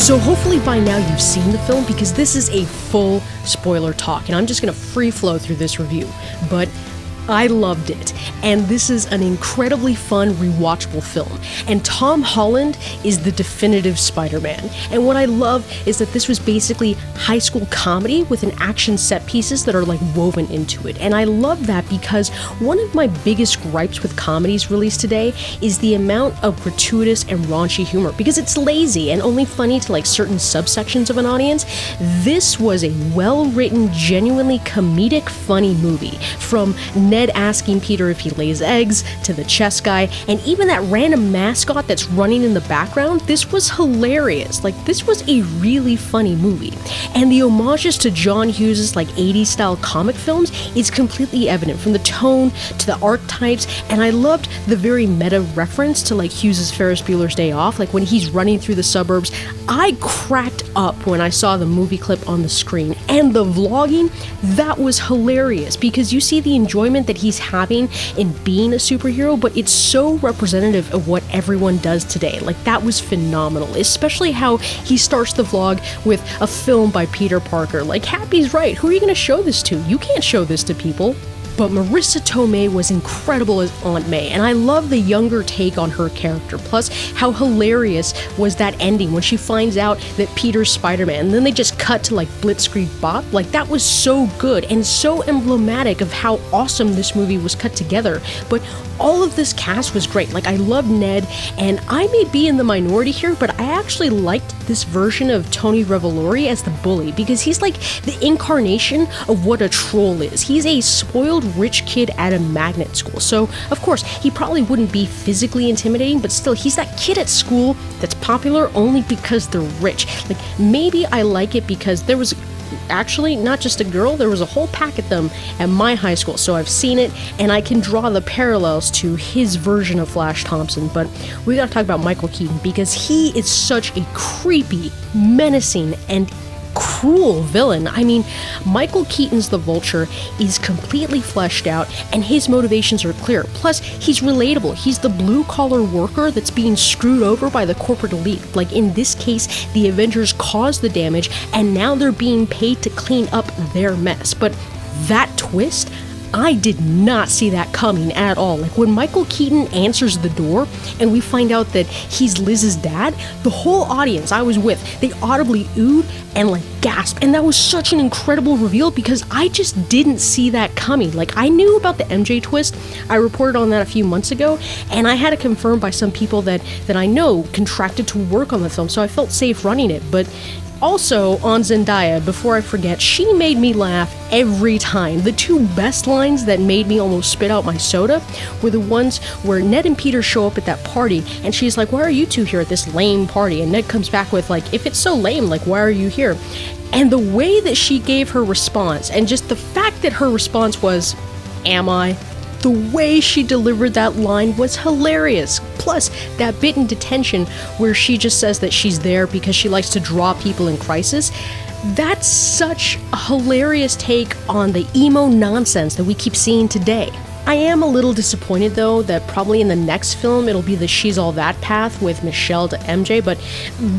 So hopefully by now you've seen the film, because this is a full spoiler talk, and I'm just going to free flow through this review. But I loved it, and this is an incredibly fun, rewatchable film. And Tom Holland is the definitive Spider-Man. And what I love is that this was basically high school comedy with an action set pieces that are like woven into it. And I love that because one of my biggest gripes with comedies released today is the amount of gratuitous and raunchy humor, because it's lazy and only funny to like certain subsections of an audience. This was a well-written, genuinely comedic, funny movie. From Ned asking Peter if he lays eggs, to the chess guy, and even that random mascot that's running in the background. This was hilarious. Like, this was a really funny movie. And the homages to John Hughes' like 80s style comic films is completely evident, from the tone to the archetypes. And I loved the very meta reference to like Hughes' Ferris Bueller's Day Off, like when he's running through the suburbs. I cracked up when I saw the movie clip on the screen. And the vlogging, that was hilarious, because you see the enjoyment that he's having in being a superhero, but it's so representative of what everyone does today. Like, that was phenomenal, especially how he starts the vlog with a film by Peter Parker. Like, Happy's right, who are you going to show this to? You can't show this to people. But Marissa Tomei was incredible as Aunt May, and I love the younger take on her character. Plus, how hilarious was that ending when she finds out that Peter's Spider-Man, and then they just cut to like Blitzkrieg Bop. Like, that was so good and so emblematic of how awesome this movie was cut together. But all of this cast was great. Like, I loved Ned, and I may be in the minority here, but I actually liked this version of Tony Revolori as the bully, because he's like the incarnation of what a troll is. He's a spoiled rich kid at a magnet school, so of course he probably wouldn't be physically intimidating, but still, he's that kid at school that's popular only because they're rich. Like, maybe I like it because there was actually not just a girl, there was a whole pack of them at my high school, so I've seen it and I can draw the parallels to his version of Flash Thompson. But we gotta talk about Michael Keaton, because he is such a creepy, menacing, and cruel villain. I mean, Michael Keaton's the Vulture is completely fleshed out, and his motivations are clear. Plus, he's relatable. He's the blue-collar worker that's being screwed over by the corporate elite. Like, in this case, the Avengers caused the damage, and now they're being paid to clean up their mess. But that twist, I did not see that coming at all. Like, when Michael Keaton answers the door and we find out that he's Liz's dad, the whole audience I was with, they audibly oohed and like gasped. And that was such an incredible reveal, because I just didn't see that coming. Like, I knew about the MJ twist. I reported on that a few months ago, and I had it confirmed by some people that I know contracted to work on the film, so I felt safe running it. But also, on Zendaya, before I forget, she made me laugh every time. The two best lines that made me almost spit out my soda were the ones where Ned and Peter show up at that party, and she's like, "Why are you two here at this lame party?" And Ned comes back with like, "If it's so lame, like, why are you here?" And the way that she gave her response, and just the fact that her response was, "Am I?" The way she delivered that line was hilarious. Plus, that bit in detention where she just says that she's there because she likes to draw people in crisis, that's such a hilarious take on the emo nonsense that we keep seeing today. I am a little disappointed, though, that probably in the next film it'll be the She's All That path with Michelle to MJ, but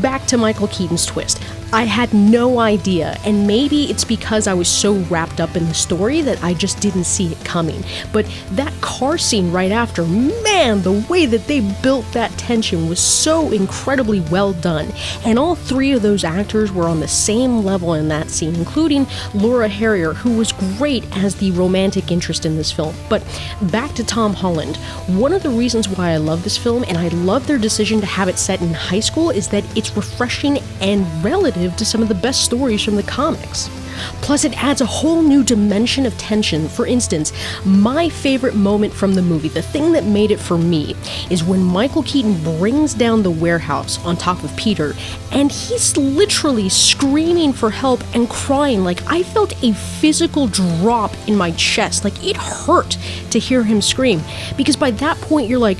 back to Michael Keaton's twist. I had no idea, and maybe it's because I was so wrapped up in the story that I just didn't see it coming. But that car scene right after, man, the way that they built that tension was so incredibly well done. And all three of those actors were on the same level in that scene, including Laura Harrier, who was great as the romantic interest in this film. But back to Tom Holland. One of the reasons why I love this film, and I love their decision to have it set in high school, is that it's refreshing and relative to some of the best stories from the comics. Plus, it adds a whole new dimension of tension. For instance, my favorite moment from the movie, the thing that made it for me, is when Michael Keaton brings down the warehouse on top of Peter, and he's literally screaming for help and crying. Like, I felt a physical drop in my chest. Like, it hurt to hear him scream, because by that point you're like,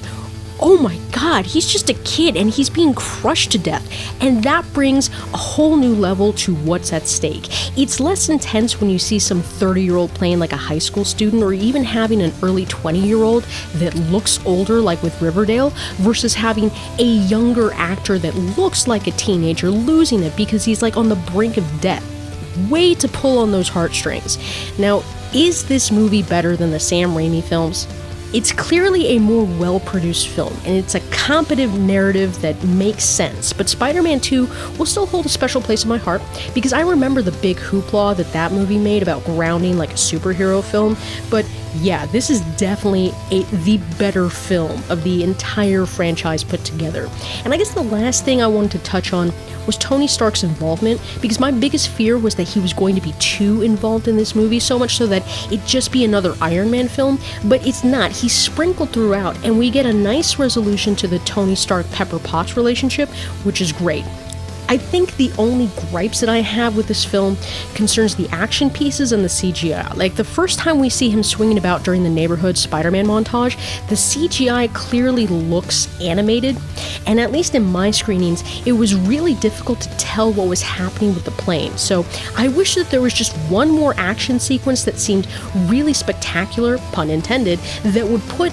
oh my god, he's just a kid and he's being crushed to death. And that brings a whole new level to what's at stake. It's less intense when you see some 30-year-old playing like a high school student, or even having an early 20-year-old that looks older, like with Riverdale, versus having a younger actor that looks like a teenager losing it because he's like on the brink of death. Way to pull on those heartstrings. Now, is this movie better than the Sam Raimi films? It's clearly a more well-produced film, and it's a competent narrative that makes sense, but Spider-Man 2 will still hold a special place in my heart because I remember the big hoopla that movie made about grounding like a superhero film. But yeah, this is definitely the better film of the entire franchise put together. And I guess the last thing I wanted to touch on was Tony Stark's involvement, because my biggest fear was that he was going to be too involved in this movie, so much so that it'd just be another Iron Man film, but it's not. He's sprinkled throughout, and we get a nice resolution to the Tony Stark-Pepper Potts relationship, which is great. I think the only gripes that I have with this film concerns the action pieces and the CGI. Like, the first time we see him swinging about during the neighborhood Spider-Man montage, the CGI clearly looks animated, and at least in my screenings, it was really difficult to tell what was happening with the plane. So I wish that there was just one more action sequence that seemed really spectacular, pun intended, that would put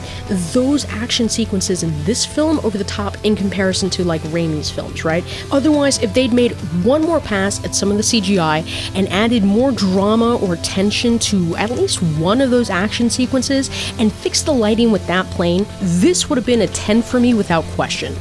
those action sequences in this film over the top in comparison to like Raimi's films, right? Otherwise, if they'd made one more pass at some of the CGI and added more drama or tension to at least one of those action sequences and fixed the lighting with that plane, this would have been a 10 for me without question.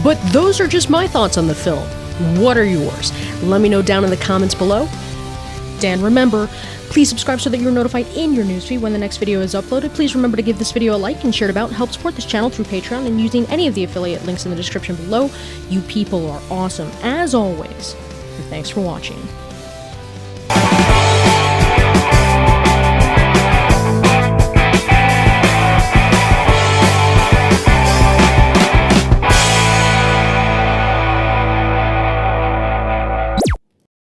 But those are just my thoughts on the film. What are yours? Let me know down in the comments below. And remember, please subscribe so that you're notified in your newsfeed when the next video is uploaded. Please remember to give this video a like and share it about. Help support this channel through Patreon and using any of the affiliate links in the description below. You people are awesome, as always. And thanks for watching.